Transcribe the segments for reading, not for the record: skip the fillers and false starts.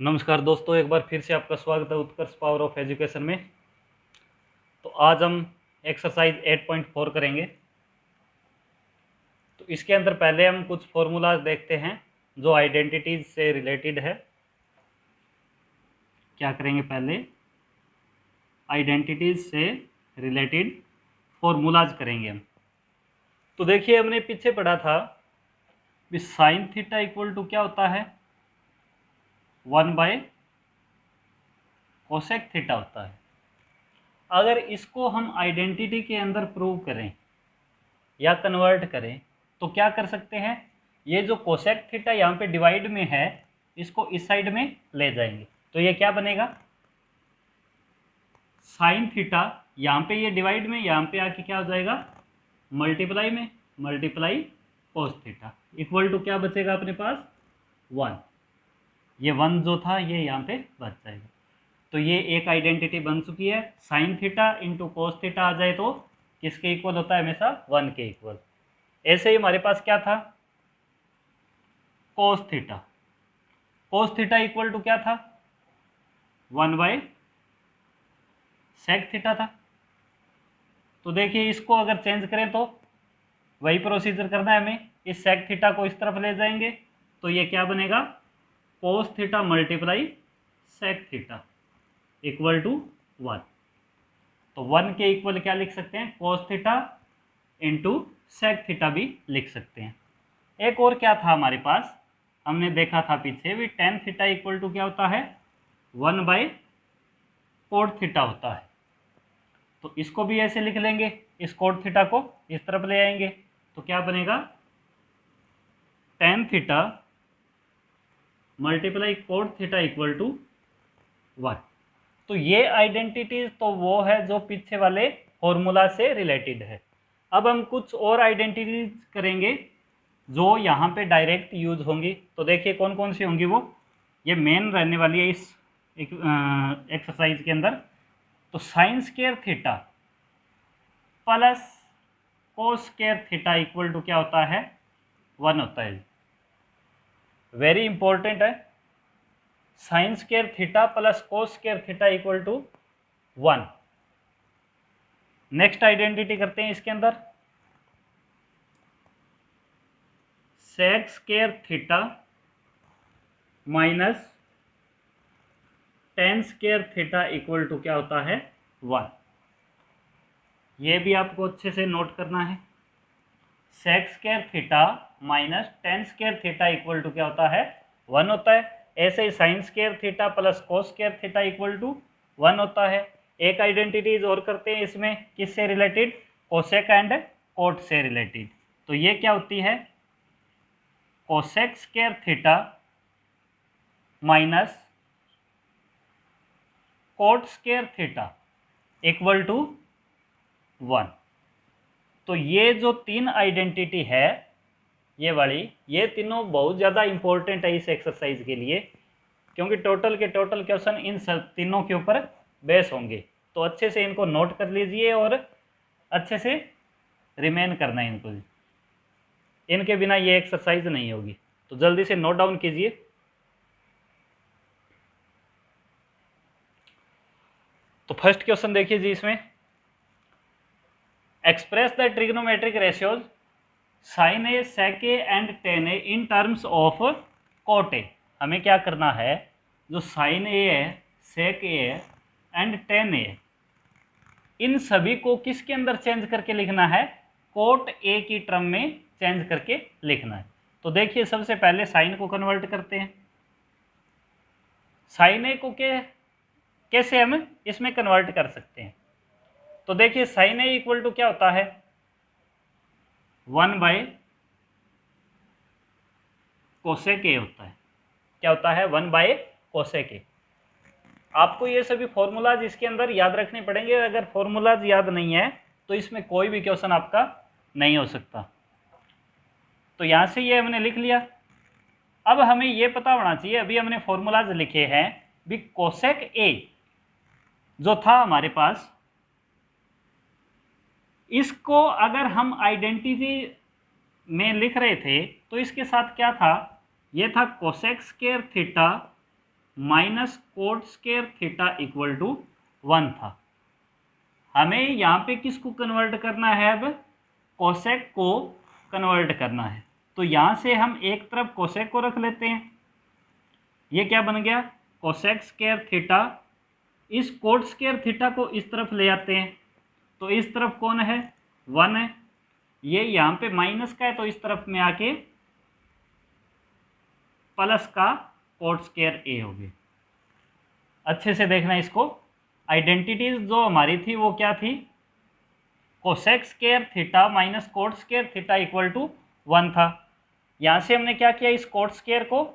नमस्कार दोस्तों, एक बार फिर से आपका स्वागत है उत्कर्ष पावर ऑफ एजुकेशन में। तो आज हम एक्सरसाइज 8.4 करेंगे। तो इसके अंदर पहले हम कुछ फॉर्मूलाज देखते हैं जो आइडेंटिटीज से रिलेटेड है। क्या करेंगे, पहले आइडेंटिटीज से रिलेटेड फॉर्मूलाज करेंगे हम। तो देखिए, हमने पीछे पढ़ा था कि साइन थीटा इक्वल टू क्या होता है, 1 बाय कोसेक थीटा होता है। अगर इसको हम आइडेंटिटी के अंदर प्रूव करें या कन्वर्ट करें तो क्या कर सकते हैं, ये जो कोसेक थीटा यहाँ पे डिवाइड में है इसको इस साइड में ले जाएंगे तो ये क्या बनेगा, साइन थीटा। यहाँ पे ये डिवाइड में, यहाँ पे आके क्या हो जाएगा, मल्टीप्लाई में, multiply cos theta equal to क्या बचेगा अपने पास, 1। ये 1 जो था ये यहाँ पे बच जाएगा। तो ये एक आइडेंटिटी बन चुकी है। Sine theta into cos theta आ जाए तो किसके इक्वल होता है, हमेशा 1 के इक्वल। ऐसे ही हमारे पास क्या था, cos theta. Cos theta equal to क्या था, 1 बाय सेक थीटा था। तो देखिए, इसको अगर चेंज करें तो वही प्रोसीजर करना है हमें। इस सेक थीटा को इस तरफ ले जाएंगे तो ये क्या बनेगा, cos theta multiply sec theta equal to 1। तो 1 के इक्वल क्या लिख सकते हैं, cos theta into sec theta भी लिख सकते हैं। एक और क्या था हमारे पास, हमने देखा था पीछे भी, टेन थीटा इक्वल टू क्या होता है, 1 बाय कोट थीटा होता है। तो इसको भी ऐसे लिख लेंगे, इस कोट थीटा को इस तरफ ले आएंगे तो क्या बनेगा, tan theta multiply cot theta equal to 1। तो ये आइडेंटिटीज तो वो है जो पीछे वाले फॉर्मूला से रिलेटेड है। अब हम कुछ और आइडेंटिटीज करेंगे जो यहाँ पे डायरेक्ट यूज होंगी। तो देखिए कौन कौन सी होंगी वो, ये मेन रहने वाली है इस एक्सरसाइज के अंदर। तो sine square theta plus cos square theta equal to क्या होता है, 1 होता है। वेरी इंपॉर्टेंट है, sine square theta plus cos square theta equal to 1। Next identity करते हैं इसके अंदर, sec square theta minus tan square theta equal to क्या होता है, 1। ये भी आपको अच्छे से नोट करना है। Sec square theta minus tan square theta equal to क्या होता है, 1 होता है। ऐसे ही sine square theta plus cos square theta equal to 1 होता है। एक आइडेंटिटीज और करते हैं इसमें, किससे रिलेटेड, कोसेक एंड कोट से रिलेटेड। तो ये क्या होती है, cosec square theta minus cot square theta equal to 1। तो ये जो तीन आइडेंटिटी है ये वाली, ये तीनों बहुत ज़्यादा इंपॉर्टेंट है इस एक्सरसाइज के लिए, क्योंकि टोटल के टोटल क्वेश्चन इन सब तीनों के ऊपर बेस होंगे। तो अच्छे से इनको नोट कर लीजिए और अच्छे से रिमेन करना है इनको, इनके बिना ये एक्सरसाइज नहीं होगी। तो जल्दी से नोट डाउन कीजिए। तो फर्स्ट क्वेश्चन देखिए जी, इसमें express the trigonometric ratios sine A, sec A and tan A in terms of cot A. हमें क्या करना है, जो साइन ए है, सेक ए है एंड टेन ए, इन सभी को किसके अंदर चेंज करके लिखना है, कोट ए की टर्म में चेंज करके लिखना है। तो देखिए सबसे पहले साइन को कन्वर्ट करते हैं। साइन ए को कैसे हम इसमें कन्वर्ट कर सकते हैं, तो देखिए साइन ए इक्वल टू क्या होता है, 1 बाय कोसेक ए होता है। क्या होता है, 1 बाय कोसेक ए। आपको ये सभी फॉर्मूलाज इसके अंदर याद रखने पड़ेंगे। अगर फॉर्मूलाज याद नहीं है तो इसमें कोई भी क्वेश्चन आपका नहीं हो सकता। तो यहाँ से ये हमने लिख लिया। अब हमें ये पता होना चाहिए, अभी हमने फॉर्मूलाज लिखे हैं भी, कोसेक ए जो था हमारे पास, इसको अगर हम आइडेंटिटी में लिख रहे थे तो इसके साथ क्या था, ये था cosec square theta minus cot square theta equal to 1 था। हमें यहाँ पे किसको कन्वर्ट करना है, अब कोसेक को कन्वर्ट करना है। तो यहाँ से हम एक तरफ कोसेक को रख लेते हैं, ये क्या बन गया कोसेक स्क्वायर थीटा। इस कोट स्क्वायर थीटा को इस तरफ ले आते हैं, तो इस तरफ कौन है 1 है, ये यहाँ पे माइनस का है तो इस तरफ में आके प्लस का कोट स्क्वायर ए हो गया। अच्छे से देखना इसको, आइडेंटिटीज जो हमारी थी वो क्या थी, cosec square theta minus cot square theta equal to 1 था। यहाँ से हमने क्या किया, इस कोट स्क्वायर को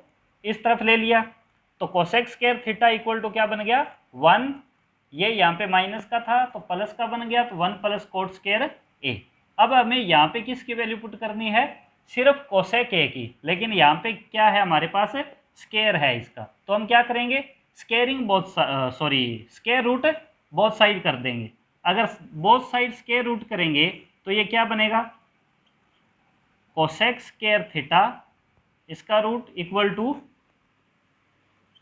इस तरफ ले लिया, तो cosec square theta equal to क्या बन गया 1, ये यहाँ पे माइनस का था तो प्लस का बन गया, तो 1 प्लस कोट स्क्वायर ए। अब हमें यहाँ पे किसकी वैल्यू पुट करनी है, सिर्फ कोसेक ए की, लेकिन यहाँ पे क्या है हमारे पास स्क्वायर है इसका, तो हम क्या करेंगे squaring square root both side कर देंगे। अगर बोथ साइड स्क्वायर रूट करेंगे तो ये क्या बनेगा कोसेक स्क्वायर थीटा इसका root equal to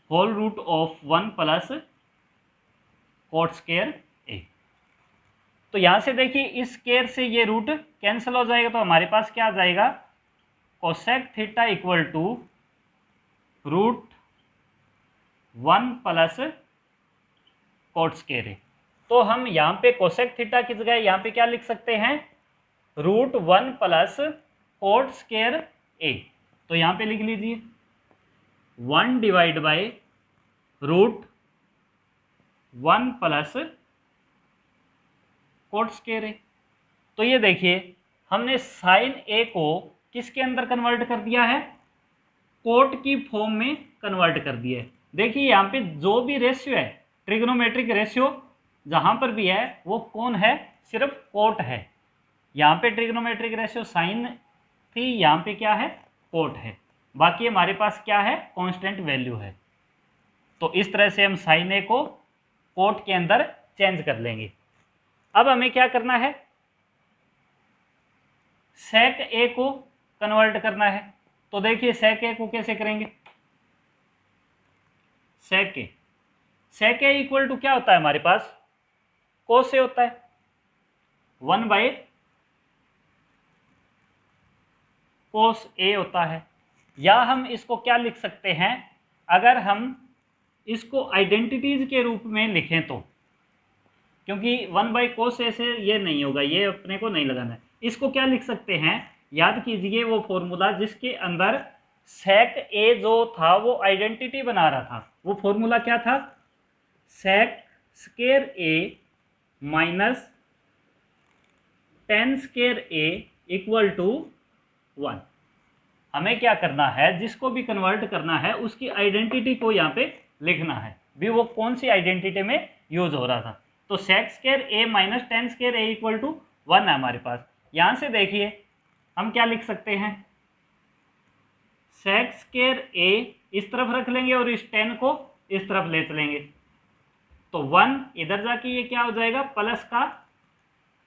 whole root of 1 plus cot square a. तो यहाँ से देखिए इस स्क्वायर से ये रूट कैंसिल हो जाएगा, तो हमारे पास क्या आ जाएगा cosec theta equal to root 1 plus cot square a. तो हम यहाँ पे कोसेक थीटा की जगह यहाँ पे क्या लिख सकते हैं root 1 plus cot square a. तो यहाँ पे लिख लीजिए 1 divide by root 1 plus cot square a. तो ये देखिए हमने साइन ए को किसके अंदर कन्वर्ट कर दिया है, कोट की फॉर्म में कन्वर्ट कर दिया है। देखिए यहाँ पे जो भी रेशियो है ट्रिग्नोमेट्रिक रेशियो जहाँ पर भी है वो कौन है, सिर्फ कोट है। यहाँ पे ट्रिग्नोमेट्रिक रेशियो साइन थी, यहाँ पे क्या है कोट है, बाकी हमारे पास क्या है कांस्टेंट वैल्यू है। तो इस तरह से हम साइन ए को कोट के अंदर चेंज कर लेंगे। अब हमें क्या करना है सेक ए को कन्वर्ट करना है। तो देखिए सेक ए को कैसे करेंगे, सेक ए इक्वल टू क्या होता है हमारे पास कोस ए होता है 1 बाय कोस ए होता है। या हम इसको क्या लिख सकते हैं, अगर हम इसको आइडेंटिटीज के रूप में लिखें तो, क्योंकि 1 बाई कोस ए से ये नहीं होगा, ये अपने को नहीं लगाना है, इसको क्या लिख सकते हैं याद कीजिए वो फॉर्मूला जिसके अंदर सेक ए जो था वो आइडेंटिटी बना रहा था, वो फॉर्मूला क्या था sec square A minus tan square A equal to 1। हमें क्या करना है, जिसको भी कन्वर्ट करना है उसकी आइडेंटिटी को यहाँ पे लिखना है, भी वो कौन सी आइडेंटिटी में यूज हो रहा था। तो sec square A minus tan square A equal to 1 है हमारे पास। यहाँ से देखिए हम क्या लिख सकते हैं सेक स्क्वायर ए इस तरफ रख लेंगे और इस 10 को इस तरफ ले चलेंगे, तो 1 इधर जाके ये क्या हो जाएगा प्लस का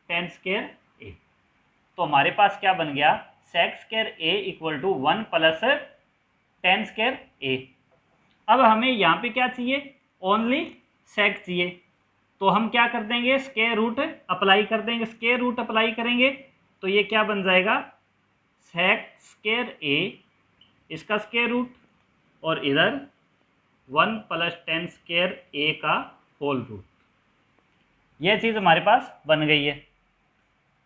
10 स्क्वायर ए। तो हमारे पास क्या बन गया sec square A equal to 1 plus 10 square a. अब हमें यहाँ पे क्या चाहिए ओनली सेक चाहिए, तो हम क्या कर देंगे स्क्वायर रूट अप्लाई कर देंगे। स्क्वायर रूट अप्लाई करेंगे तो ये क्या बन जाएगा सेक स्क्वायर ए इसका स्क्वायर रूट और इधर 1 प्लस 10 स्क्वायर ए का होल रूट, ये चीज़ हमारे पास बन गई है।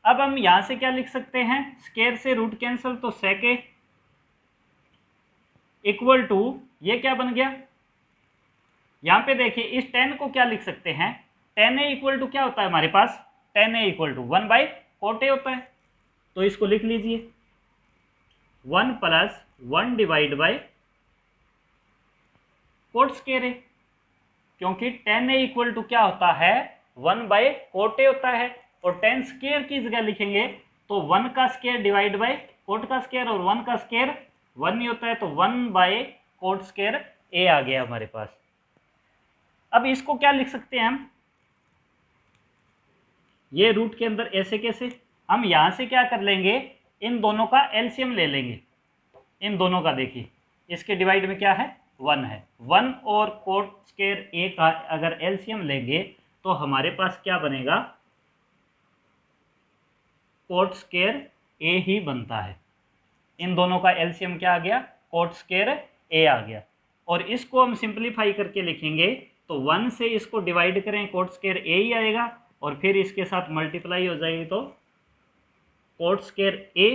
अब हम यहाँ से क्या लिख सकते हैं स्क्वायर से रूट कैंसिल, तो सेक ए इक्वल टू ये क्या बन गया, यहाँ पे देखिए इस 10 को क्या लिख सकते हैं टेन ए इक्वल टू क्या होता है हमारे पास tan a equal to 1 by cot a होता है, तो इसको लिख लीजिए 1 plus 1 divide by cot square a, क्योंकि टेन ए इक्वल टू क्या होता है 1 बाई कोट ए होता है, और 10 स्क्वायर की जगह लिखेंगे तो 1 का स्क्वायर डिवाइड बाई कोट का स्क्वायर, और 1 का स्क्वायर 1 ही होता है, तो 1 बाई कोट स्क्वायर ए आ गया हमारे पास। अब इसको क्या लिख सकते हैं हम ये रूट के अंदर ऐसे कैसे, हम यहाँ से क्या कर लेंगे इन दोनों का एलसीएम ले लेंगे, इन दोनों का देखिए इसके डिवाइड में क्या है 1 है। 1 और कोट स्क्वायर ए का अगर एलसीएम लेंगे तो हमारे पास क्या बनेगा, कोट स्क्वायर ए ही बनता है। इन दोनों का एलसीएम क्या आ गया, कोट स्क्वायर ए आ गया। और इसको हम सिंप्लीफाई करके लिखेंगे तो 1 से इसको डिवाइड करें कोट स्क्वायर ए ही आएगा, और फिर इसके साथ मल्टीप्लाई हो जाएगी तो कोट स्क्वायर ए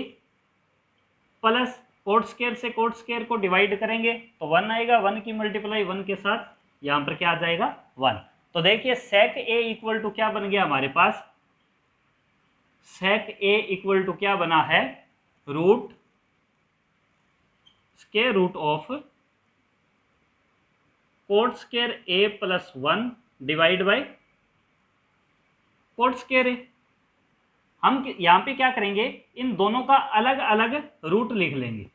प्लस कोट स्क्वायर से कोट स्क्वायर को डिवाइड करेंगे तो 1 आएगा, 1 की मल्टीप्लाई 1 के साथ यहाँ पर क्या आ जाएगा 1। तो देखिए सेक ए इक्वल टू क्या बन गया हमारे पास, सेक ए इक्वल टू क्या बना है, root square root of cot square A plus 1 divide by cot square a. हम यहां पे क्या करेंगे, इन दोनों का अलग अलग रूट लिख लेंगे।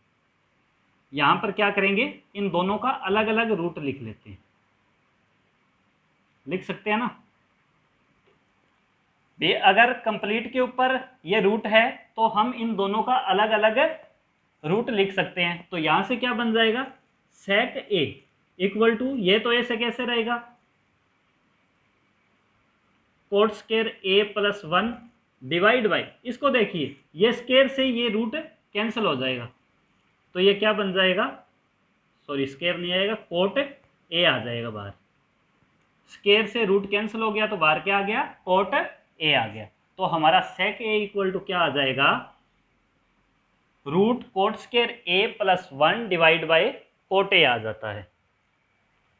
यहां पर क्या करेंगे, इन दोनों का अलग अलग रूट लिख लेते हैं, लिख सकते हैं ना भी। अगर कंप्लीट के ऊपर ये रूट है तो हम इन दोनों का अलग अलग रूट लिख सकते हैं। तो यहां से क्या बन जाएगा, सेक ए इक्वल टू, ये तो ऐसे कैसे रहेगा, coat square A plus 1 divide by, इसको देखिए ये स्क्वायर से ये रूट कैंसिल हो जाएगा तो ये क्या बन जाएगा, सॉरी स्क्वायर नहीं आएगा, कोट ए आ जाएगा बाहर। स्क्वायर से रूट कैंसिल हो गया तो बाहर क्या आ गया, कोट ए आ गया। तो हमारा सेक ए इक्वल टू क्या आ जाएगा, root cot square A plus 1 divide by cot a आ जाता है।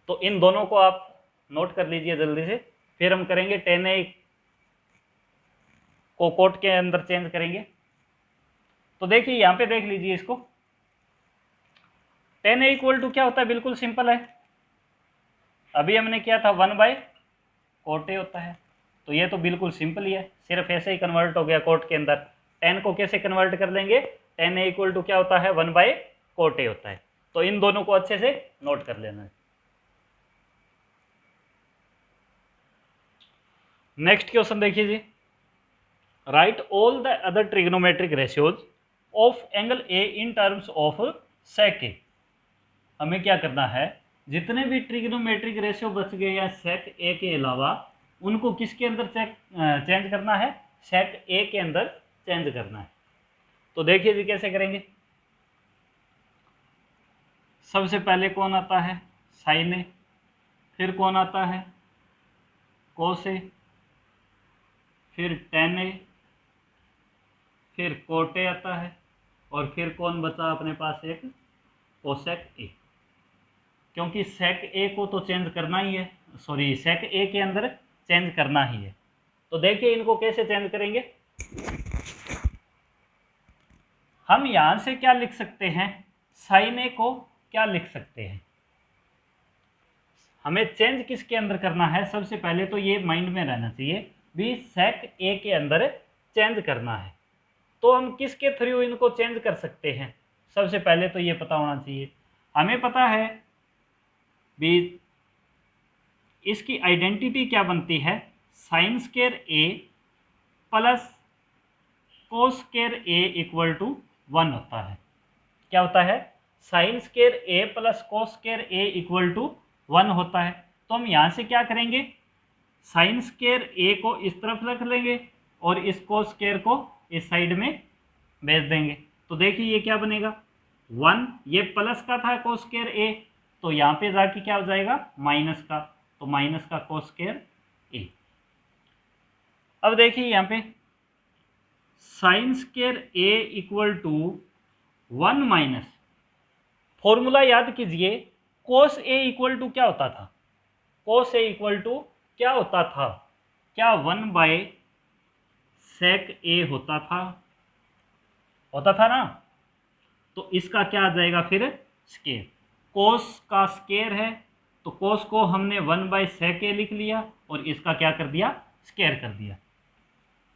तो इन दोनों को आप नोट कर लीजिए जल्दी से, फिर हम करेंगे टेन ए को कोट के अंदर चेंज करेंगे। तो देखिए यहां पे देख लीजिए इसको, टेन ए इक्वल टू क्या होता है, बिल्कुल सिंपल है, अभी हमने किया था 1 बाय कोट ए होता है। तो ये तो बिल्कुल सिंपल ही है, सिर्फ ऐसे ही कन्वर्ट हो गया कोट के अंदर। टेन को कैसे कन्वर्ट कर लेंगे, टेन ए इक्वल टू क्या होता है, 1 बाय कोट ए होता है। तो इन दोनों को अच्छे से नोट कर लेना है। नेक्स्ट क्वेश्चन देखिए जी, write all the other trigonometric ratios of angle a in terms of sec a. हमें क्या करना है, जितने भी ट्रिग्नोमेट्रिक रेशियो बच गए या सेक ए के अलावा उनको किसके अंदर चेंज करना है, सेक ए के अंदर चेंज करना है। तो देखिए जी कैसे करेंगे, सबसे पहले कौन आता है, साइन ए, फिर कौन आता है, कोस ए, फिर टेन ए, फिर कोट ए आता है, और फिर कौन बचा अपने पास, एक कोसेक ए। क्योंकि सेक ए को तो चेंज करना ही है, सॉरी सेक ए के अंदर चेंज करना ही है। तो देखिए इनको कैसे चेंज करेंगे, हम यहां से क्या लिख सकते हैं, साइन ए को क्या लिख सकते हैं, हमें चेंज किसके अंदर करना है, सबसे पहले तो ये माइंड में रहना चाहिए भी सेक ए के अंदर चेंज करना है। तो हम किसके थ्रू इनको चेंज कर सकते हैं, सबसे पहले तो ये पता होना चाहिए, हमें पता है भी इसकी आइडेंटिटी क्या बनती है, sine square A plus cos square A equal to 1 होता है। क्या होता है, sine square A plus cos square A equal to 1 होता है। तो हम यहाँ से क्या करेंगे, साइन स्क्वायर ए को इस तरफ रख लेंगे और इस कोस स्क्वायर को इस साइड में भेज देंगे। तो देखिए ये क्या बनेगा, 1, ये प्लस का था कोस स्क्वायर ए, तो यहाँ पे जाके क्या हो जाएगा माइनस का, तो माइनस का कोस स्क्वायर ए। अब देखिए यहाँ पे sine square A equal to 1 minus, formula याद कीजिए, कोस ए इक्वल टू क्या होता था, कोस ए इक्वल टू क्या होता था, क्या 1 बाय सेक ए होता था ना। तो इसका क्या आ जाएगा फिर स्क्वायर, कोस का स्क्वायर है तो कोस को हमने 1 बाय सेक ए लिख लिया और इसका क्या कर दिया, स्क्वायर कर दिया।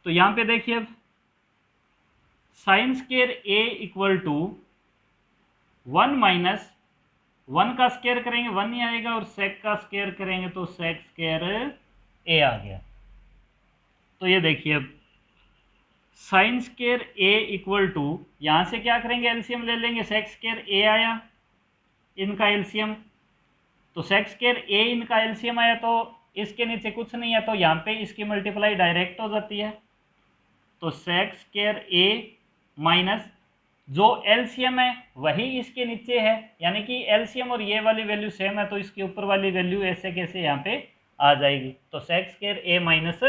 तो यहाँ पे देखिए अब sine square A equal to 1 minus 1 का स्क्वायर करेंगे 1 नहीं आएगा, और सेक का स्क्वायर करेंगे तो सेक स्क्वायर ए आ गया। तो ये देखिए अब sine square A equal to, यहाँ से क्या करेंगे एलसीएम ले लेंगे, सेक स्क्वायर ए आया, इनका एलसीएम तो सेक स्क्वायर ए इनका एलसीएम आया, तो इसके नीचे कुछ नहीं है, तो यहाँ पे इसकी मल्टीप्लाई डायरेक्ट हो जाती है। तो सेक स्क्वायर ए माइनस जो एलसीएम है वही इसके नीचे है, यानी कि एलसीएम और ये वाली वैल्यू सेम है, तो इसके ऊपर वाली वैल्यू ऐसे कैसे यहाँ पे आ जाएगी। तो सेक स्क्वायर ए माइनस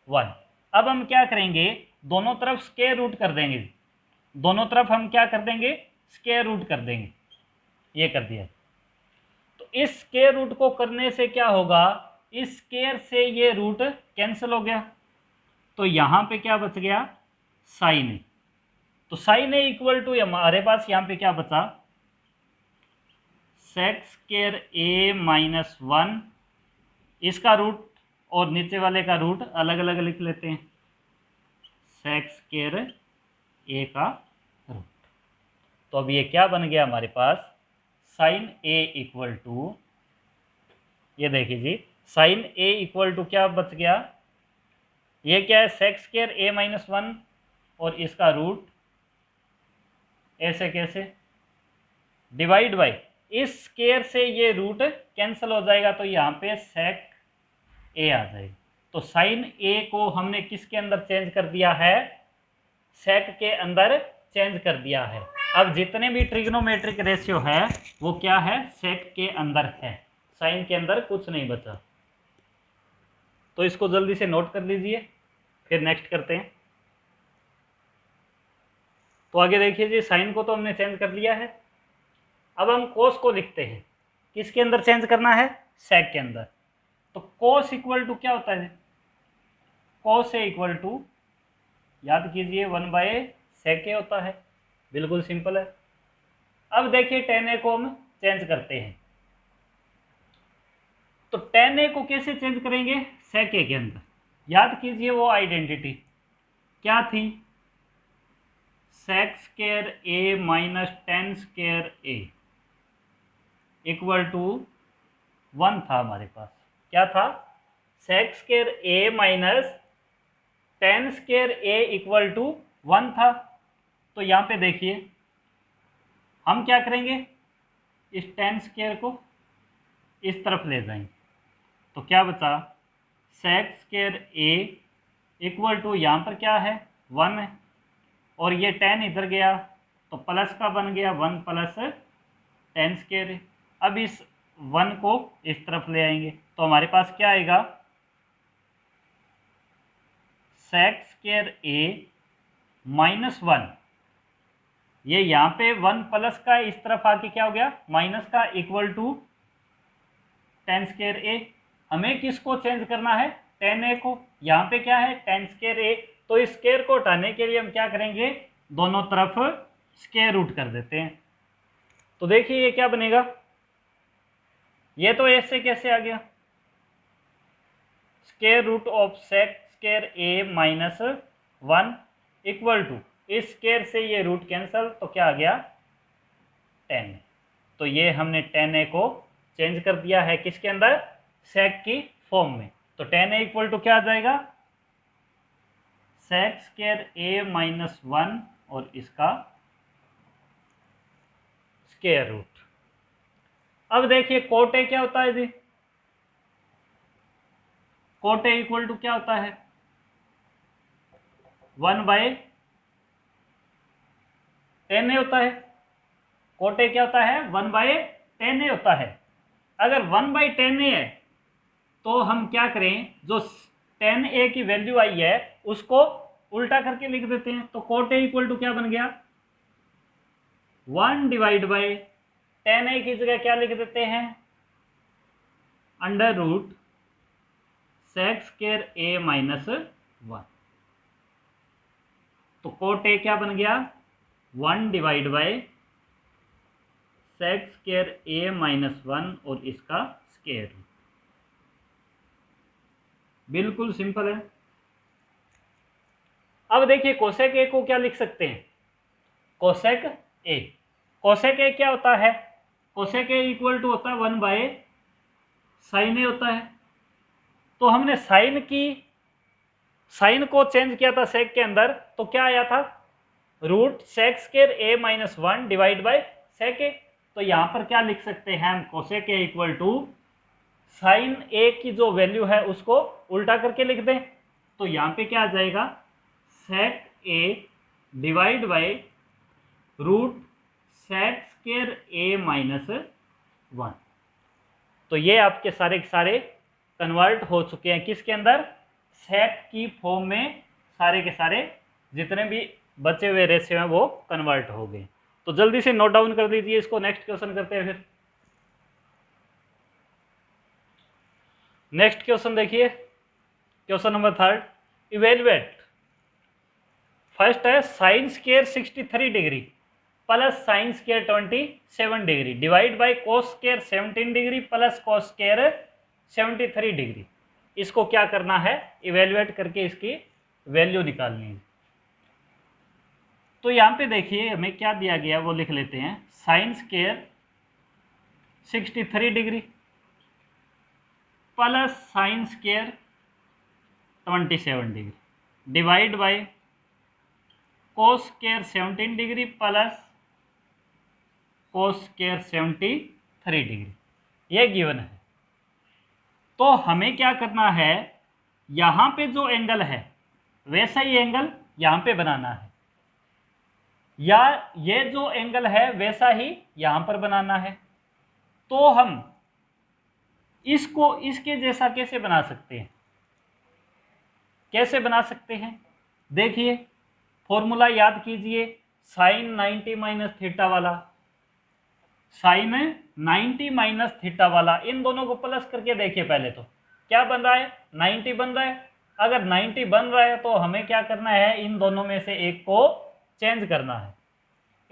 1। अब हम क्या करेंगे, दोनों तरफ स्क्वायर रूट कर देंगे। दोनों तरफ हम क्या कर देंगे, स्क्वायर रूट कर देंगे। ये कर दिया। तो इस स्क्वायर रूट को करने से क्या होगा, इस स्क्वायर से ये रूट कैंसिल हो गया, तो यहाँ पे क्या बच गया, साइन ए। तो साइन ए इक्वल टू हमारे पास यहाँ पे क्या बचा, सेक स्क्वायर ए माइनस 1, इसका रूट और नीचे वाले का रूट अलग अलग लिख लेते हैं, सेक स्क्वायर ए का रूट। तो अब ये क्या बन गया हमारे पास, साइन ए इक्वल टू, ये देखिए जी, साइन ए इक्वल टू क्या बच गया, ये क्या है, सेक स्क्वायर ए माइनस 1 और इसका रूट ऐसे कैसे डिवाइड बाई, इस स्क्वायर से ये रूट कैंसिल हो जाएगा, तो यहाँ पे सेक ए आ जाएगा। तो साइन ए को हमने किसके अंदर चेंज कर दिया है, सेक के अंदर चेंज कर दिया है। अब जितने भी ट्रिग्नोमेट्रिक रेशियो है वो क्या है, सेक के अंदर है, साइन के अंदर कुछ नहीं बचा। तो इसको जल्दी से नोट कर लीजिए, फिर नेक्स्ट करते हैं। तो आगे देखिए जी, साइन को तो हमने चेंज कर लिया है, अब हम कोस को लिखते हैं। किसके अंदर चेंज करना है, सेक के अंदर। तो कोस इक्वल टू क्या होता है, कोस ए इक्वल टू, याद कीजिए 1/sec ए होता है, बिल्कुल सिंपल है। अब देखिए tan a को हम चेंज करते हैं, तो tan a को कैसे चेंज करेंगे, sec a के अंदर। याद कीजिए वो आइडेंटिटी क्या थी, sec square a minus tan square a equal to 1 था हमारे पास। क्या था, sec square a minus tan square a equal to 1 था। तो यहाँ पे देखिए हम क्या करेंगे, इस tan स्क्वायर को इस तरफ ले जाएंगे, तो क्या बचा, sec square a equal to, यहाँ पर क्या है 1 है, और ये tan इधर गया तो प्लस का बन गया 1 प्लस tan स्क्वायर है। अब इस 1 को इस तरफ ले आएंगे, तो हमारे पास क्या आएगा, sec स्क्वायर a माइनस 1, ये यहाँ पे 1 प्लस का इस तरफ आके क्या हो गया, माइनस का, equal to tan square a। हमें किसको चेंज करना है, tan a को। यहाँ पे क्या है, tan स्क्वायर a, तो इस स्क्वायर को हटाने के लिए हम क्या करेंगे, दोनों तरफ स्क्वायर रूट कर देते हैं। तो देखिए ये क्या बनेगा, ये तो ऐसे कैसे आ गया, square root of sec square a minus 1 equal to, इस स्क्वायर से ये रूट कैंसल, तो क्या आ गया, tan a। तो ये हमने tan a को चेंज कर दिया है किसके अंदर, सेक की फॉर्म में। तो tan a इक्वल टू क्या आ जाएगा, सेक स्क्वायर a माइनस 1 और इसका स्क्वायर रूट। अब देखिए कोट ए क्या होता है जी, कोट ए इक्वल टू क्या होता है, 1/tan a होता है। कोट ए क्या होता है, 1/tan a होता है। अगर 1/tan a है तो हम क्या करें, जो tan a की वैल्यू आई है उसको उल्टा करके लिख देते हैं। तो कोट ए इक्वल टू क्या बन गया, 1/tan a की जगह क्या लिख देते हैं, under root sec square a minus 1। तो कोट ए क्या बन गया, 1/सेक स्क्वायर a माइनस 1 और इसका स्क्वायर रूट। बिल्कुल सिंपल है। अब देखिए कोसेक ए को क्या लिख सकते हैं, कोसेक ए। कोसेक ए क्या होता है, कोसेक ए इक्वल टू होता है 1/sin ए होता है। तो हमने साइन को चेंज किया था सेक के अंदर, तो क्या आया था, root sec square a minus 1 divide by sec a. तो यहाँ पर क्या लिख सकते हैं हम, cosec a equal to sine a की जो वैल्यू है उसको उल्टा करके लिख दें, तो यहाँ पे क्या आ जाएगा, sec a divide by root sec square A minus 1। तो ये आपके सारे के सारे कन्वर्ट हो चुके हैं किसके अंदर, सेक की फॉर्म में। सारे के सारे जितने भी बचे हुए रेशियो हैं वो कन्वर्ट हो गए। तो जल्दी से नोट डाउन कर दीजिए इसको, नेक्स्ट क्वेश्चन करते हैं। फिर नेक्स्ट क्वेश्चन देखिए, क्वेश्चन नंबर 3, इवेलुएट। फर्स्ट है sine square 63 degree plus sine square 27 degree divide by cos square 17 degree plus cos square 73 degree. इसको क्या करना है, इवेलुएट करके इसकी वैल्यू निकालनी है। तो यहाँ पे देखिए हमें क्या दिया गया वो लिख लेते हैं, sign square 63 degree plus sine square 27 degree divide by cos square 17 degree plus cos square 73 degree, ये गिवन है। तो हमें क्या करना है, यहाँ पे जो एंगल है वैसा ही एंगल यहाँ पे बनाना है, या ये जो एंगल है वैसा ही यहाँ पर बनाना है। तो हम इसको इसके जैसा कैसे बना सकते हैं, कैसे बना सकते हैं, देखिए फॉर्मूला याद कीजिए, साइन 90 माइनस थीटा वाला, साइन 90 माइनस थीटा वाला, इन दोनों को प्लस करके देखिए। पहले तो क्या बन रहा है, 90 बन रहा है। अगर 90 बन रहा है तो हमें क्या करना है, इन दोनों में से एक को चेंज करना है।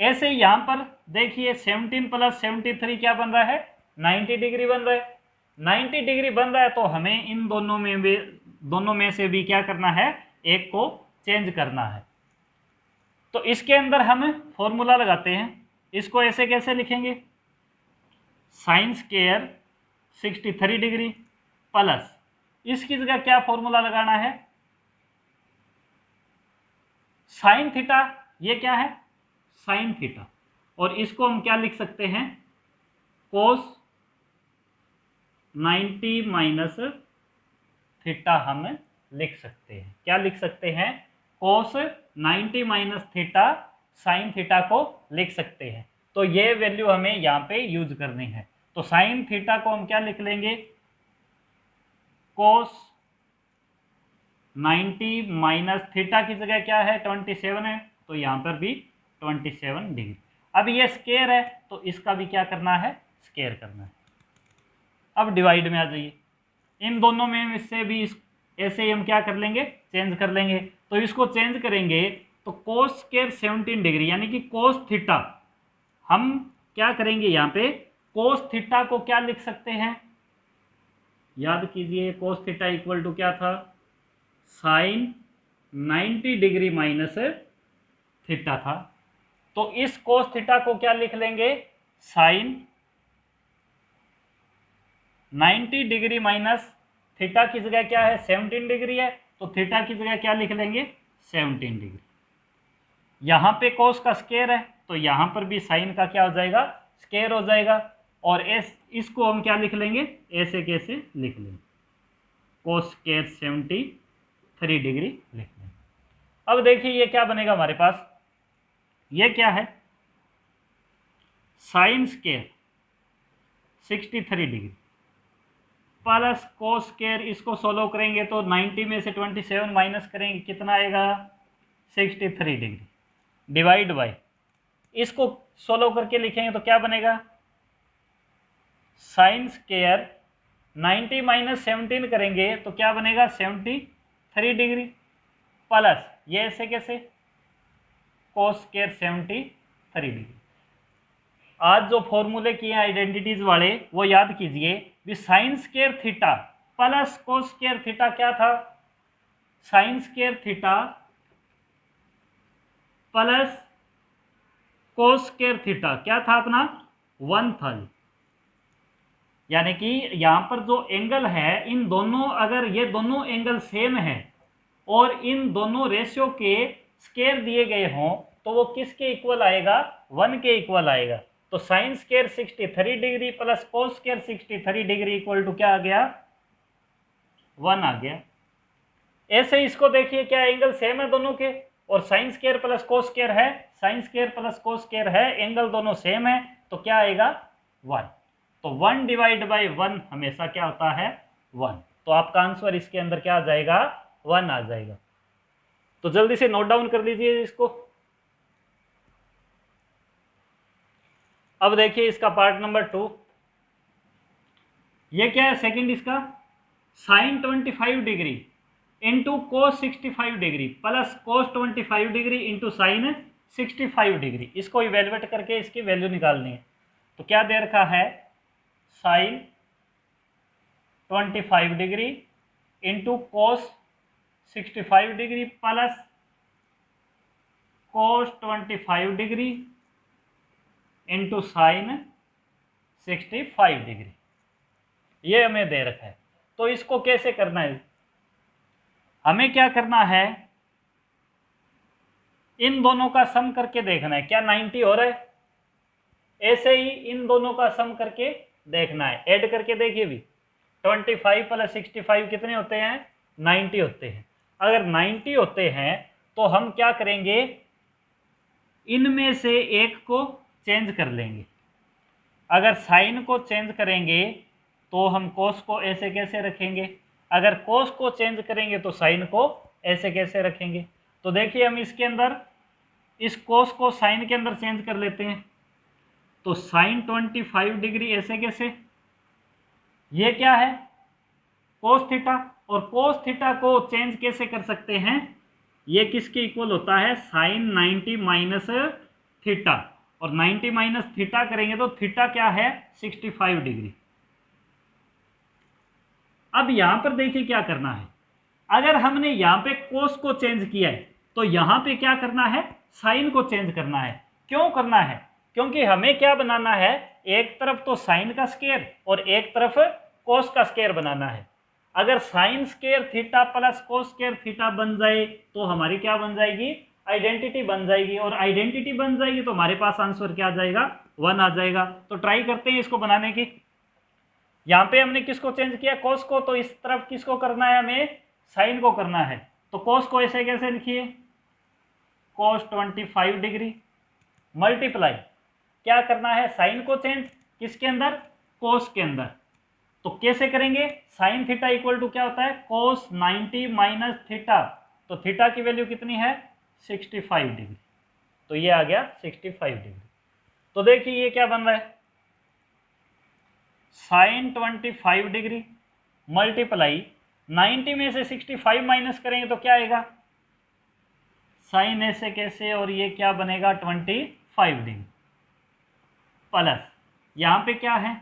ऐसे यहाँ पर देखिए 17 प्लस 73 क्या बन रहा है, 90 डिग्री बन रहा है। 90 डिग्री बन रहा है तो हमें इन दोनों में से भी क्या करना है, एक को चेंज करना है। तो इसके अंदर हम फॉर्मूला लगाते हैं, इसको ऐसे कैसे लिखेंगे, साइन स्क्वायर 63 डिग्री प्लस इसकी जगह क्या फॉर्मूला लगाना है, साइन थीटा, ये क्या है साइन थीटा, और इसको हम क्या लिख सकते हैं, कोस 90 माइनस थीटा हम लिख सकते हैं। क्या लिख सकते हैं, कोस 90 माइनस थीटा साइन थीटा को लिख सकते हैं। तो ये वैल्यू हमें यहाँ पे यूज करनी है। तो साइन थीटा को हम क्या लिख लेंगे, कोस 90 माइनस थीटा की जगह क्या है 27 है, तो यहाँ पर भी 27 डिग्री। अब ये स्क्वायर है तो इसका भी क्या करना है, स्क्वायर करना है। अब डिवाइड में आ जाइए, इन दोनों में से भी ऐसे ही हम क्या कर लेंगे, चेंज कर लेंगे। तो इसको चेंज करेंगे तो कोस स्क्वायर 17 डिग्री यानी कि कोस थीटा, हम क्या करेंगे यहाँ पे, कोस थीटा को क्या लिख सकते हैं, याद कीजिए कोस थीटा इक्वल टू क्या था, साइन 90 डिग्री माइनस थीटा था। तो इस कोस थीटा को क्या लिख लेंगे, साइन 90 डिग्री माइनस थीटा की जगह क्या है 17 डिग्री है, तो थीटा की जगह क्या लिख लेंगे 17 डिग्री। यहाँ पे कोस का स्क्वायर है तो यहाँ पर भी साइन का क्या हो जाएगा, स्क्वायर हो जाएगा। और इसको हम क्या लिख लेंगे, ऐसे कैसे लिख लेंगे, कोस स्क्वायर 73 डिग्री लिख लेंगे। अब देखिए ये क्या बनेगा हमारे पास, ये क्या है, sine square 63 degree plus cos square, इसको सोल्व करेंगे तो 90 में से 27 माइनस करेंगे कितना आएगा 63 डिग्री डिवाइड बाय, इसको सोल्व करके लिखेंगे तो क्या बनेगा, साइन स्क्वायर 90 माइनस 17 करेंगे तो क्या बनेगा 73 डिग्री प्लस ये ऐसे कैसे, कोस स्क्वायर 73 डिग्री। आज जो फॉर्मूले किए हैं आइडेंटिटीज वाले वो याद कीजिए, भी sign square theta plus cos square theta क्या था, sign square theta plus cos square theta क्या था अपना 1 था। यानी कि यहाँ पर जो एंगल है, इन दोनों, अगर ये दोनों एंगल सेम है और इन दोनों रेशियो के स्क्वायर दिए गए हों तो वो किसके इक्वल आएगा, 1 के इक्वल आएगा। तो sine square 63 degree plus cos square 63 degree equal to क्या आ गया, 1 आ गया। ऐसे इसको देखिए, क्या एंगल सेम है दोनों के, और sine square plus cos square है, sine square plus cos square है, एंगल दोनों सेम है, तो क्या आएगा 1। तो 1 डिवाइड बाई 1 हमेशा क्या होता है 1। तो आपका आंसर इसके अंदर क्या आ जाएगा 1 आ जाएगा। तो जल्दी से नोट डाउन कर लीजिए इसको। अब देखिए इसका पार्ट नंबर 2, ये क्या है सेकंड इसका, sine 25 degree into cos 65 degree plus cos 25 degree into sine 65 degree, इसको इवेल्युएट करके इसकी वैल्यू निकालनी है। तो क्या दे रखा है, sine 25 degree into cos 65 degree plus cos 25 degree into sine 65 degree, ये हमें दे रखा है। तो इसको कैसे करना है, हमें क्या करना है, इन दोनों का सम करके देखना है क्या 90 हो रहा है, ऐसे ही इन दोनों का सम करके देखना है। ऐड करके देखिए भी, 25 प्लस 65 कितने होते हैं 90 होते हैं। अगर 90 होते हैं तो हम क्या करेंगे, इनमें से एक को चेंज कर लेंगे। अगर साइन को चेंज करेंगे तो हम कोस को ऐसे कैसे रखेंगे, अगर कोस को चेंज करेंगे तो साइन को ऐसे कैसे रखेंगे। तो देखिए हम इसके अंदर इस कोस को साइन के अंदर चेंज कर लेते हैं। तो साइन 25 डिग्री ऐसे कैसे, ये क्या है कोस थीटा, और कोस थीटा को चेंज कैसे कर सकते हैं, ये किसके इक्वल होता है साइन 90 माइनस थीटा, और 90 माइनस थीटा करेंगे तो थीटा क्या है 65 डिग्री। अब यहां पर देखिए क्या करना है, अगर हमने यहां पे कोस को चेंज किया है तो यहां पे क्या करना है साइन को चेंज करना है। क्यों करना है, क्योंकि हमें क्या बनाना है, एक तरफ तो साइन का स्क्वायर और एक तरफ कोस का स्क्वायर बनाना है। अगर sign square theta plus cos square theta बन जाए तो हमारी क्या बन जाएगी आइडेंटिटी बन जाएगी, और आइडेंटिटी बन जाएगी तो हमारे पास आंसर क्या आ जाएगा 1 आ जाएगा। तो ट्राई करते हैं इसको बनाने की। यहाँ पे हमने किसको चेंज किया कोस को, तो इस तरफ किसको करना है हमें साइन को करना है। तो कोस को ऐसे कैसे लिखिए, कोस 25 डिग्री मल्टीप्लाई क्या करना है साइन को चेंज किसके अंदर कोस के अंदर। तो कैसे करेंगे, साइन थीटा इक्वल टू क्या होता है कोस 90 माइनस थीटा, तो थीटा की वैल्यू कितनी है 65 डिग्री, तो ये आ गया 65 डिग्री। तो देखिए ये क्या बन रहा है, साइन 25 डिग्री मल्टीप्लाई 90 में से 65 माइनस करेंगे तो क्या आएगा साइन ऐसे कैसे, और ये क्या बनेगा 25 डिग्री प्लस यहाँ पे क्या है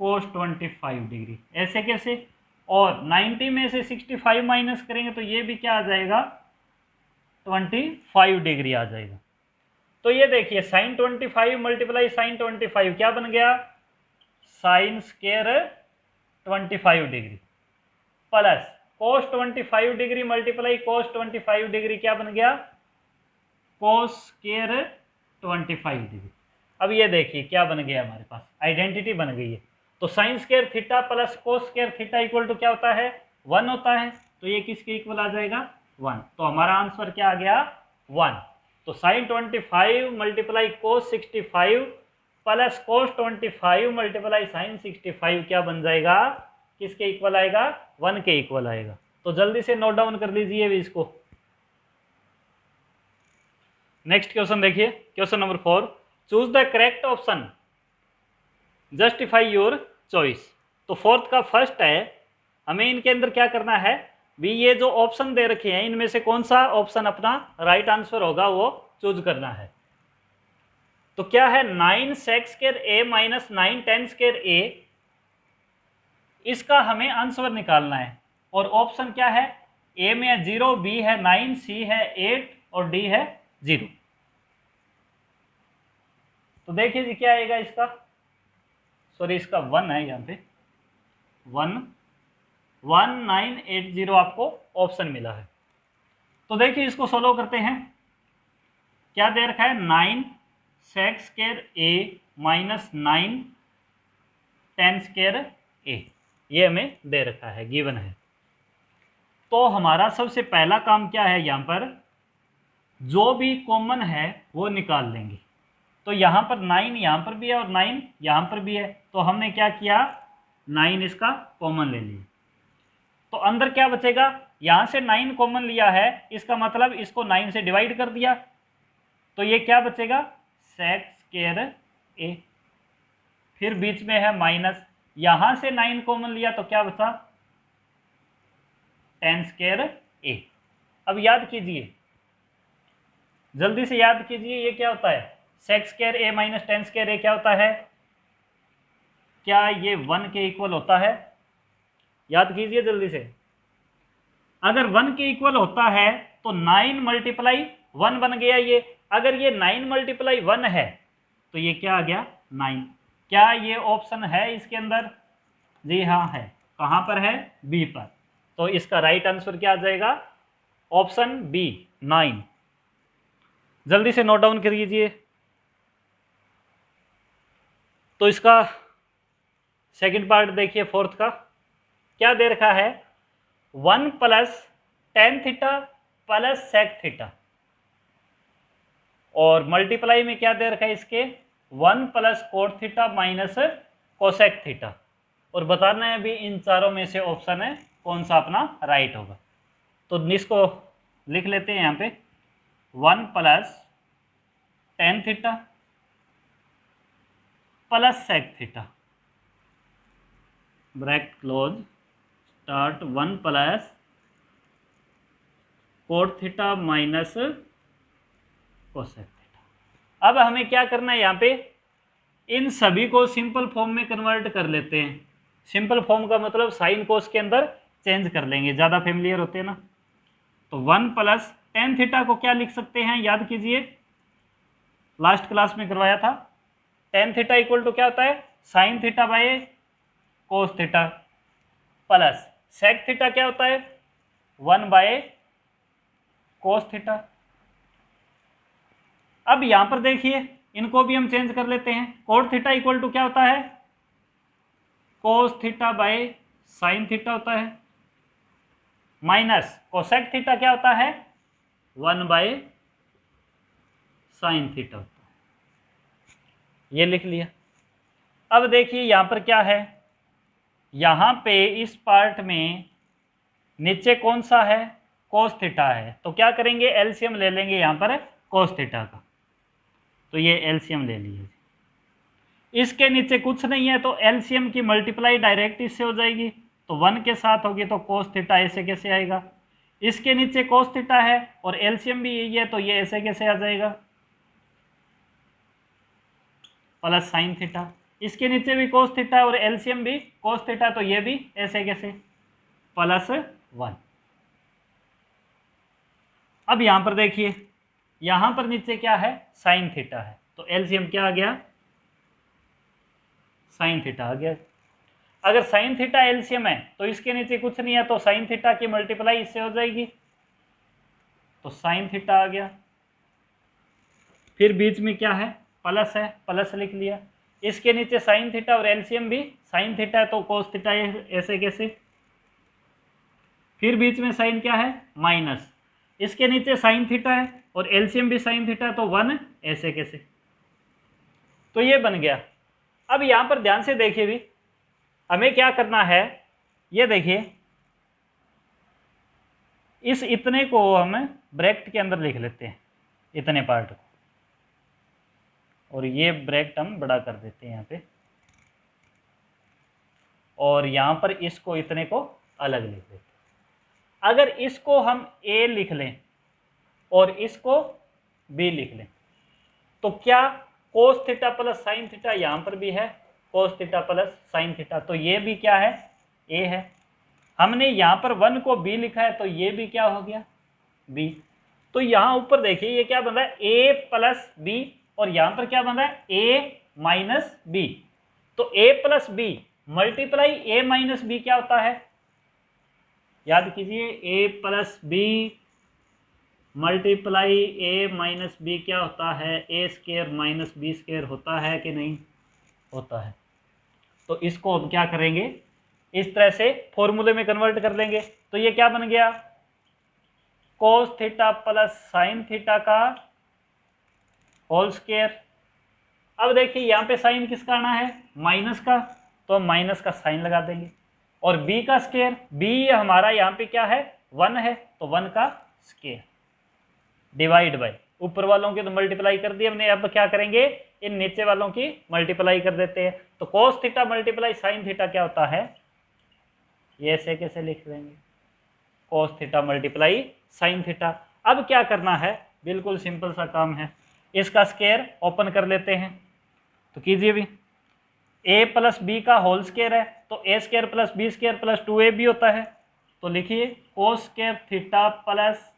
कोस 25 डिग्री ऐसे कैसे, और 90 में से 65 माइनस करेंगे तो ये भी क्या आ जाएगा 25 डिग्री आ जाएगा। तो ये देखिए साइन 25 मल्टीप्लाई साइन 25 क्या बन गया sine square 25 degree plus cos 25 degree multiply कोस 25 डिग्री क्या बन गया कोस स्क्वायर 25 डिग्री। अब ये देखिए क्या बन गया हमारे पास आइडेंटिटी बन गई है। तो sine square theta plus cos square theta equal to क्या होता है 1 होता है, तो ये किसके इक्वल आ जाएगा 1। तो हमारा आंसर क्या आ गया 1। तो sine 25 multiply cos 65 plus cos 25 multiply sine 65 क्या बन जाएगा किसके इक्वल आएगा 1 के इक्वल आएगा। तो जल्दी से नोट डाउन कर लीजिए भी इसको। नेक्स्ट क्वेश्चन देखिए, question number 4, choose the correct option justify your choice. तो फोर्थ का फर्स्ट है, हमें इनके अंदर क्या करना है भी, ये जो ऑप्शन दे रखे हैं इनमें से कौन सा ऑप्शन अपना राइट आंसर होगा वो चूज करना है। तो क्या है 9 sec square a minus 9 tan square a, इसका हमें आंसर निकालना है। और ऑप्शन क्या है a में है 0, b है 9, c है 8 और d है 0। तो देखिए जी क्या आएगा इसका, सॉरी इसका 1 है यहाँ पे 1980 आपको ऑप्शन मिला है। तो देखिए इसको सोल्व करते हैं। क्या दे रखा है 9 सेक स्क्वायर ए माइनस 9 टेन स्क्वायर ए, ये हमें दे रखा है, गिवन है। तो हमारा सबसे पहला काम क्या है, यहाँ पर जो भी कॉमन है वो निकाल लेंगे। तो यहाँ पर 9 यहाँ पर भी है और 9 यहाँ पर भी है, तो हमने क्या किया, 9 इसका कॉमन ले लिया। तो अंदर क्या बचेगा, यहाँ से 9 कॉमन लिया है, इसका मतलब इसको 9 से डिवाइड कर दिया, तो ये क्या बचेगा, सेक स्क्वायर ए। फिर बीच में है माइनस, यहाँ से 9 कॉमन लिया तो क्या बचा, टेन स्क्वायर ए। अब याद कीजिए, जल्दी से याद कीजिए, ये क्या होता है, सेक स्क्वायर ए माइनस टेन स्क्वायर ए क्या होता है, क्या ये 1 के इक्वल होता है, याद कीजिए जल्दी से। अगर 1 के इक्वल होता है तो 9 मल्टीप्लाई 1 बन गया ये। अगर ये 9 मल्टीप्लाई 1 है तो ये क्या आ गया, 9। क्या ये ऑप्शन है इसके अंदर, जी हाँ है। कहाँ पर है, बी पर। तो इसका राइट आंसर क्या आ जाएगा, ऑप्शन बी 9। जल्दी से नोट डाउन कर लीजिए। तो इसका सेकंड पार्ट देखिए, फोर्थ का क्या दे रखा है, 1 plus tan theta plus sec theta, और मल्टीप्लाई में क्या दे रखा है इसके, 1 plus cot theta minus cosec theta, और बताना है अभी इन चारों में से ऑप्शन है कौन सा अपना राइट होगा। तो इसको लिख लेते हैं यहाँ पे, 1 plus tan theta plus sec theta, bracket close, start 1 plus cot theta minus cosec theta. अब हमें क्या करना है, यहाँ पे इन सभी को सिंपल फॉर्म में कन्वर्ट कर लेते हैं। सिंपल फॉर्म का मतलब साइन कोस के अंदर चेंज कर लेंगे, ज़्यादा फेमिलियर होते हैं ना। तो 1 प्लस टेन थीटा को क्या लिख सकते हैं, याद कीजिए, लास्ट क्लास में करवाया था। टेन थीटा इक्वल टू क्या होता है, sine theta by cos theta, plus sec theta क्या होता है, 1 बाय कोस थीटा। अब यहां पर देखिए, इनको भी हम चेंज कर लेते हैं। कोट थीटा इक्वल टू क्या होता है, cos theta by sine theta होता है, माइनस कोसेक थीटा क्या होता है, 1 बाय साइन थीटा होता है। ये लिख लिया। अब देखिए यहां पर क्या है, यहां पे इस पार्ट में नीचे कौन सा है, कोस थीटा है, तो क्या करेंगे, एलसीएम ले लेंगे यहां पर कोस थीटा का। तो ये एलसीएम ले लीजिए। इसके नीचे कुछ नहीं है तो एलसीएम की मल्टीप्लाई डायरेक्ट इससे हो जाएगी, तो 1 के साथ होगी, तो कोस थीटा ऐसे कैसे आएगा। इसके नीचे कोस थीटा है और एलसीएम भी यही है, तो ये ऐसे कैसे आ जाएगा, प्लस साइन थीटा। इसके नीचे भी कोस थीटा है और एलसीएम भी कोस थीटा, तो ये भी ऐसे कैसे, प्लस 1। अब यहां पर देखिए, यहां पर नीचे क्या है, साइन थीटा है, तो एलसीएम क्या आ गया, साइन थीटा आ गया। अगर साइन थीटा एलसीएम है तो इसके नीचे कुछ नहीं है, तो साइन थीटा की मल्टीप्लाई इससे हो जाएगी, तो साइन थीटा आ गया। फिर बीच में क्या है, प्लस है, प्लस लिख लिया। इसके नीचे साइन थीटा और एलसीएम भी साइन थीटा है, तो कोस थीटा ऐसे कैसे। फिर बीच में साइन क्या है, माइनस। इसके नीचे साइन थीटा है और एलसीएम भी साइन थीटा है, तो 1 ऐसे कैसे। तो ये बन गया। अब यहां पर ध्यान से देखिए भी, हमें क्या करना है, ये देखिए, इस इतने को हम ब्रैकेट के अंदर लिख लेते हैं, इतने पार्ट को, और ये ब्रैकेट हम बड़ा कर देते हैं यहाँ पे, और यहाँ पर इसको इतने को अलग लिख देते हैं। अगर इसको हम ए लिख लें और इसको बी लिख लें, तो क्या कोस थीटा प्लस साइन थीटा, यहाँ पर भी है cos theta plus sine theta, तो ये भी क्या है, ए है। हमने यहाँ पर 1 को बी लिखा है, तो ये भी क्या हो गया, बी। तो यहाँ ऊपर देखिए ये क्या बन रहा है, ए प्लस बी, और यहाँ पर क्या बन रहा है, ए माइनस बी। तो ए प्लस बी मल्टीप्लाई ए माइनस बी क्या होता है, याद कीजिए, ए प्लस बी मल्टीप्लाई ए माइनस बी क्या होता है, A square minus B square होता है कि नहीं होता है। तो इसको हम क्या करेंगे, इस तरह से फॉर्मूले में कन्वर्ट कर लेंगे। तो ये क्या बन गया, कोस थीटा प्लस साइन थीटा का होल स्क्वायर। अब देखिए यहाँ पे साइन किसका आना है, माइनस का, तो हम माइनस का साइन लगा देंगे। और b का स्क्वायर, b हमारा यहाँ पे क्या है 1 है, तो 1 का स्क्वायर डिवाइड बाय, ऊपर वालों की तो मल्टीप्लाई कर दी हमने, अब क्या करेंगे इन नीचे वालों की मल्टीप्लाई कर देते हैं। तो कोस थीटा मल्टीप्लाई साइन थीटा क्या होता है, ये ऐसे कैसे लिख लेंगे, कोस थीटा मल्टीप्लाई साइन थीटा। अब क्या करना है, बिल्कुल सिंपल सा काम है, इसका स्क्वायर ओपन कर लेते हैं। तो कीजिए भी, a प्लस बी का होल स्क्वायर है, तो a square plus b square plus 2ab होता है। तो लिखिए cos square theta plus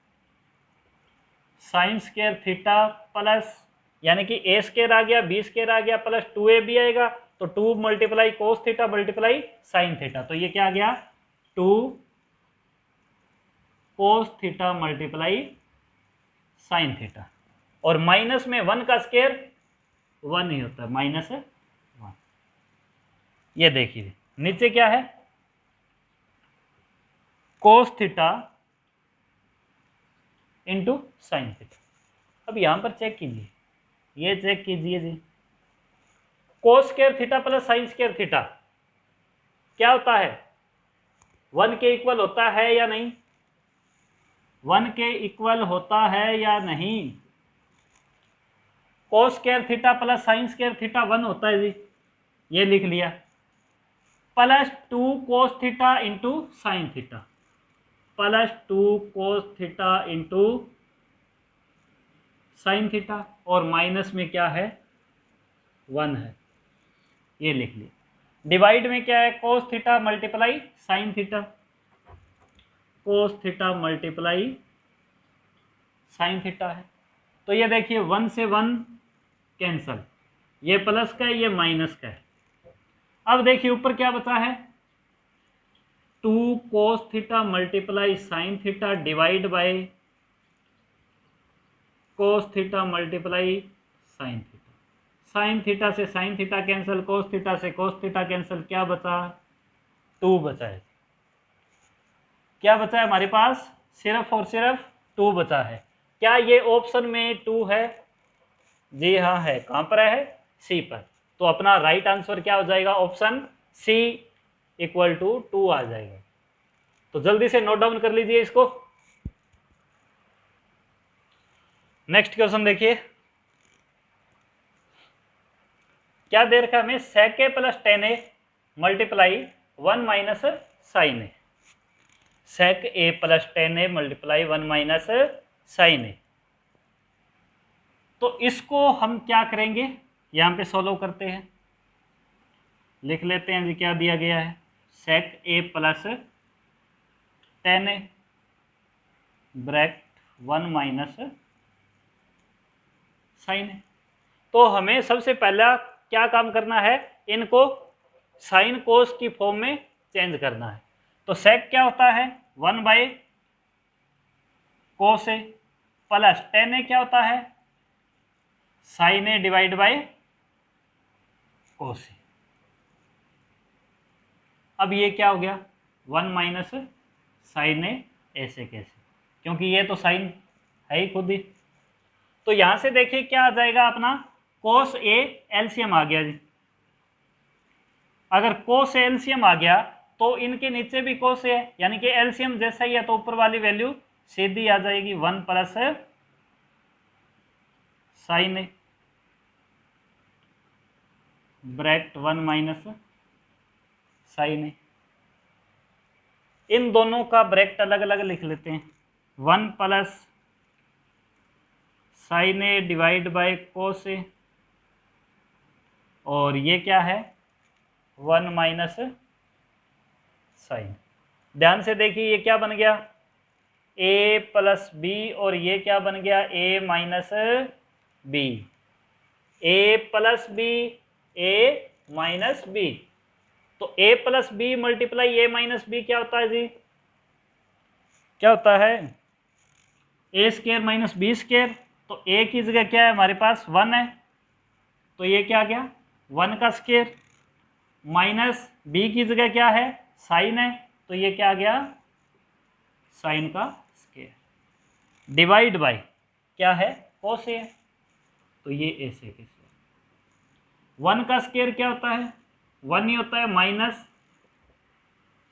sine square theta plus, यानी कि ए स्क्वायर आ गया, बी स्क्वायर आ गया, प्लस 2ab आएगा, तो 2 multiply cos theta multiply sine theta. तो ये क्या आ गया, 2 cos theta multiply sine theta. और माइनस में 1 का स्क्वायर 1 ही होता है, माइनस 1। ये देखिए नीचे क्या है, cos theta into sine theta. अब यहां पर चेक कीजिए, ये चेक कीजिए जी, cos square theta plus sine square theta क्या होता है, 1 के इक्वल होता है या नहीं, 1 के इक्वल होता है या नहीं। कोस square theta plus sine square theta 1 होता है जी, ये लिख लिया, plus 2 cos theta into sine theta, plus 2 cos theta into sine theta, और माइनस में क्या है 1 है, ये लिख लिया। डिवाइड में क्या है, cos theta multiply sine theta, cos theta multiply sine theta है। तो ये देखिए 1 से 1 कैंसल, ये प्लस का है, ये माइनस का है। अब देखिए ऊपर क्या बचा है, 2 cos theta multiply sine theta divide by cos theta multiply sine theta. Sine theta से sine theta cancel, cos theta से कोस थीटा कैंसिल, क्या बचा 2 बचा है। क्या बचा है हमारे पास, सिर्फ और सिर्फ 2 बचा है। क्या ये ऑप्शन में 2 है, जी हाँ है, कहां पर है, सी पर। तो अपना राइट आंसर क्या हो जाएगा, ऑप्शन सी इक्वल टू 2 आ जाएगा। तो जल्दी से नोट डाउन कर लीजिए इसको। नेक्स्ट क्वेश्चन देखिए, क्या दे रखा है हमें, sec a plus tan a multiply 1 minus sine a, sec a plus tan a multiply 1 minus sine a. तो इसको हम क्या करेंगे, यहां पे सोल्व करते हैं, लिख लेते हैं जी, क्या दिया गया है, sec a plus tan a bracket 1 minus sine a. तो हमें सबसे पहला क्या काम करना है, इनको साइन कोस की फॉर्म में चेंज करना है। तो सेक क्या होता है 1 by cos a, plus tan a क्या होता है sine a divide by cos a. अब ये क्या हो गया 1 माइनस साइन ए, ऐसे कैसे, क्योंकि ये तो साइन है ही खुद ही। तो यहां से देखिए क्या आ जाएगा अपना, कोस ए एलसीएम आ गया जी। अगर कोस ए एलसीएम आ गया तो इनके नीचे भी कोस ए है, यानी कि एलसीएम जैसा ही है, तो ऊपर वाली वैल्यू सीधी आ जाएगी 1 plus sine a bracket 1 minus sine a. इन दोनों का ब्रैकेट अलग अलग लिख लेते हैं, 1 plus sine a divide by cos a, और ये क्या है 1 माइनस साइन। ध्यान से देखिए ये क्या बन गया a प्लस बी, और ये क्या बन गया a minus B, a plus B, a minus B. तो a plus B multiply a minus B क्या होता है जी, क्या होता है A square minus B square, तो ए की जगह क्या है हमारे पास 1 है, तो ये क्या आ गया 1 का स्क्वायर, माइनस बी की जगह क्या है साइन है, तो ये क्या आ गया साइन का स्क्वायर, डिवाइड बाय क्या है कोस ए, तो ये ए सेक स्क्वायर। 1 का स्क्वायर क्या होता है 1 ही होता है, minus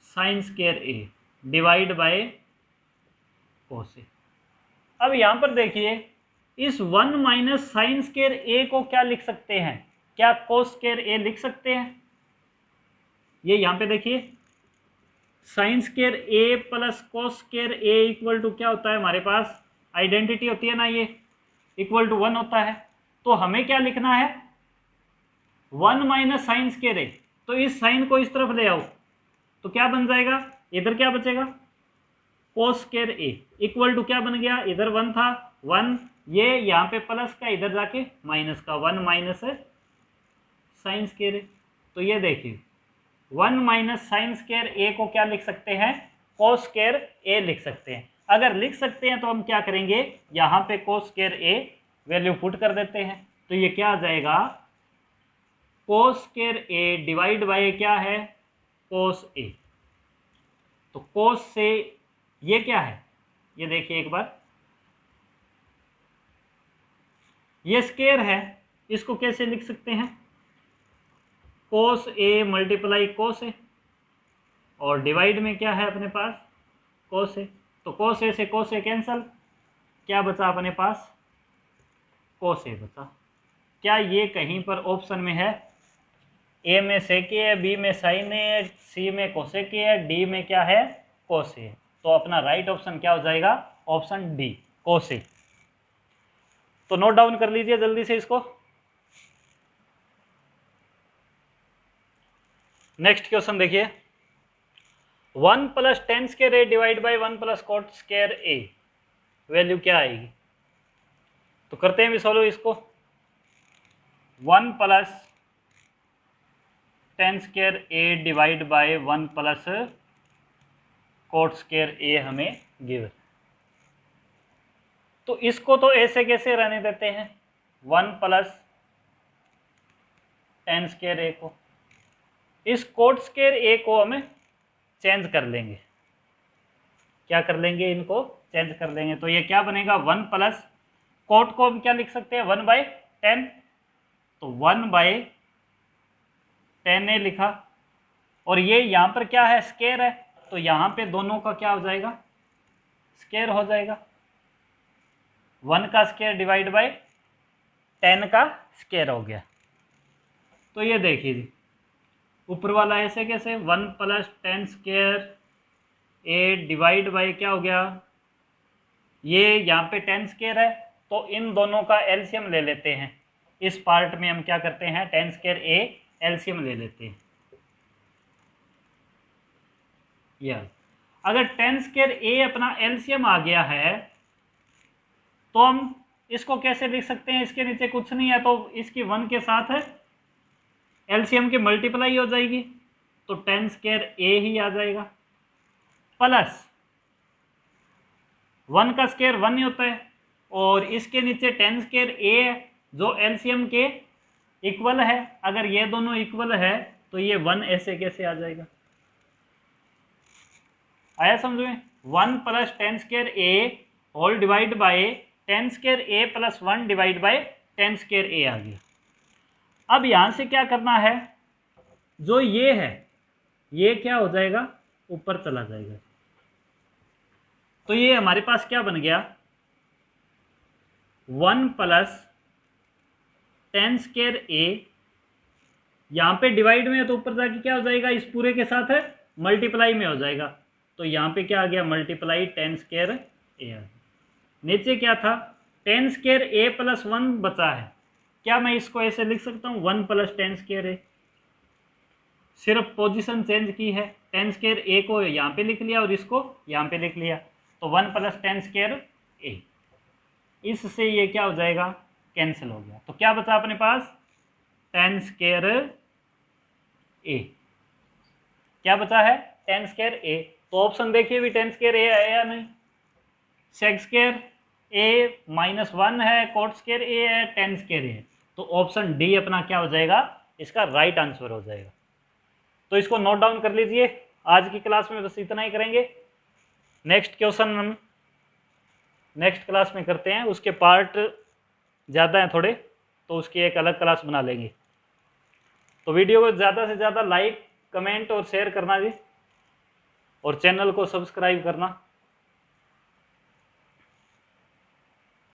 sine square a divide by cos a. अब यहां पर देखिए इस 1 माइनस साइन स्क्वायर ए को क्या लिख सकते हैं, क्या कोस स्क्वायर ए लिख सकते हैं, ये यहां पे देखिए sine square A plus cos square A equal to क्या होता है हमारे पास आइडेंटिटी होती है ना, ये इक्वल टू 1 होता है। तो हमें क्या लिखना है 1 माइनस साइन स्क्वायर ए, तो इस साइन को इस तरफ ले आओ तो क्या बन जाएगा, इधर क्या बचेगा cos square A equal to क्या बन गया, इधर 1 था 1, ये यहाँ पे प्लस का इधर जाके माइनस का 1 माइनस साइन स्क्वायर ए, तो ये देखिए 1 माइनस साइन स्क्वायर ए को क्या लिख सकते हैं कोस स्क्वायर ए लिख सकते हैं। अगर लिख सकते हैं तो हम क्या करेंगे यहाँ पे कोस स्क्वायर ए वैल्यू पुट कर देते हैं, तो ये क्या आ जाएगा कोस स्क्वायर ए डिवाइड बाय क्या है कोस ए, तो कोस से ये क्या है, ये देखिए एक बार ये स्क्वायर है, इसको कैसे लिख सकते हैं कोस ए मल्टीप्लाई कोस ए, और डिवाइड में क्या है अपने पास कोस ए, तो कोस ए से कोस ए कैंसल, क्या बचा अपने पास कोस ए बचा। क्या ये कहीं पर ऑप्शन में है, ए में सेक है, बी में साइन है, सी में कोसेक है, डी में क्या है कोस है, तो अपना राइट ऑप्शन क्या हो जाएगा ऑप्शन डी कोस ए। तो नोट डाउन कर लीजिए जल्दी से इसको। नेक्स्ट क्वेश्चन देखिए 1 plus tan square a divide by 1 plus cot square a value क्या आएगी, तो करते हैं भी सॉल्व इसको। 1 plus tan square a divide by 1 plus cot square a हमें गिवन, तो इसको तो ऐसे कैसे रहने देते हैं 1 प्लस टेन स्क्वायर ए को, इस कोट स्क्वायर ए को हमें चेंज कर लेंगे, क्या कर लेंगे इनको चेंज कर लेंगे, तो ये क्या बनेगा 1 प्लस कोट को हम क्या लिख सकते हैं 1 बाई 10, तो 1 बाई 10 ए लिखा, और ये यहाँ पर क्या है स्क्वायर है, तो यहाँ पे दोनों का क्या हो जाएगा स्क्वायर हो जाएगा, 1 का स्क्वायर डिवाइड बाय 10 का स्क्वायर हो गया। तो ये देखिए जी ऊपर वाला ऐसे कैसे 1 plus 10 square a divide bye क्या हो गया, ये यहाँ पे 10 स्क्वायर है, तो इन दोनों का एलसीएम ले लेते हैं, इस पार्ट में हम क्या करते हैं 10 स्क्वायर ए एलसीएम ले लेते हैं। यह अगर 10 स्क्वायर ए अपना एलसीएम आ गया है तो हम इसको कैसे लिख सकते हैं, इसके नीचे कुछ नहीं है तो इसकी 1 के साथ है एलसीएम की मल्टीप्लाई हो जाएगी, तो 10 स्क्वायर ए ही आ जाएगा, प्लस 1 का स्क्वायर 1 ही होता है, और इसके नीचे 10 स्क्वायर ए है जो एलसीएम के इक्वल है, अगर ये दोनों इक्वल है तो ये 1 ऐसे कैसे आ जाएगा, आया समझ में 1 plus 10 square a whole divide by 10 square A plus 1 divide by 10 square a आ गया। अब यहां से क्या करना है, जो ये है ये क्या हो जाएगा ऊपर चला जाएगा, तो ये हमारे पास क्या बन गया 1 प्लस 10 स्क्वायर ए, यहाँ पे डिवाइड में है तो ऊपर जाके क्या हो जाएगा इस पूरे के साथ है मल्टीप्लाई में हो जाएगा, तो यहाँ पे क्या आ गया मल्टीप्लाई 10 स्क्वायर ए आ गया। नीचे क्या था 10 स्क्वायर ए प्लस 1 बचा है, क्या मैं इसको ऐसे लिख सकता हूँ 1 प्लस 10 स्क्वायर ए, सिर्फ पोजीशन चेंज की है, 10 स्क्वायर ए को यहाँ पे लिख लिया और इसको यहाँ पे लिख लिया, तो 1 प्लस 10 स्क्वायर ए, इससे ये क्या हो जाएगा कैंसिल हो गया, तो क्या बचा अपने पास 10 स्क्वायर ए, क्या बचा है 10 स्क्वायर ए, तो ऑप्शन देखिए भी 10 स्क्वायर ए है या नहीं, सेक स्क्वायर a-1 है, कॉट स्क्वायर a है, टेन स्क्वायर है, तो ऑप्शन डी अपना क्या हो जाएगा, इसका राइट आंसर हो जाएगा। तो इसको नोट डाउन कर लीजिए। आज की क्लास में बस इतना ही करेंगे। नेक्स्ट क्वेश्चन हम नेक्स्ट क्लास में करते हैं, उसके पार्ट ज़्यादा हैं थोड़े, तो उसकी एक अलग क्लास बना लेंगे। तो वीडियो को ज़्यादा से ज़्यादा लाइक, कमेंट और शेयर करना जी, और चैनल को सब्सक्राइब करना।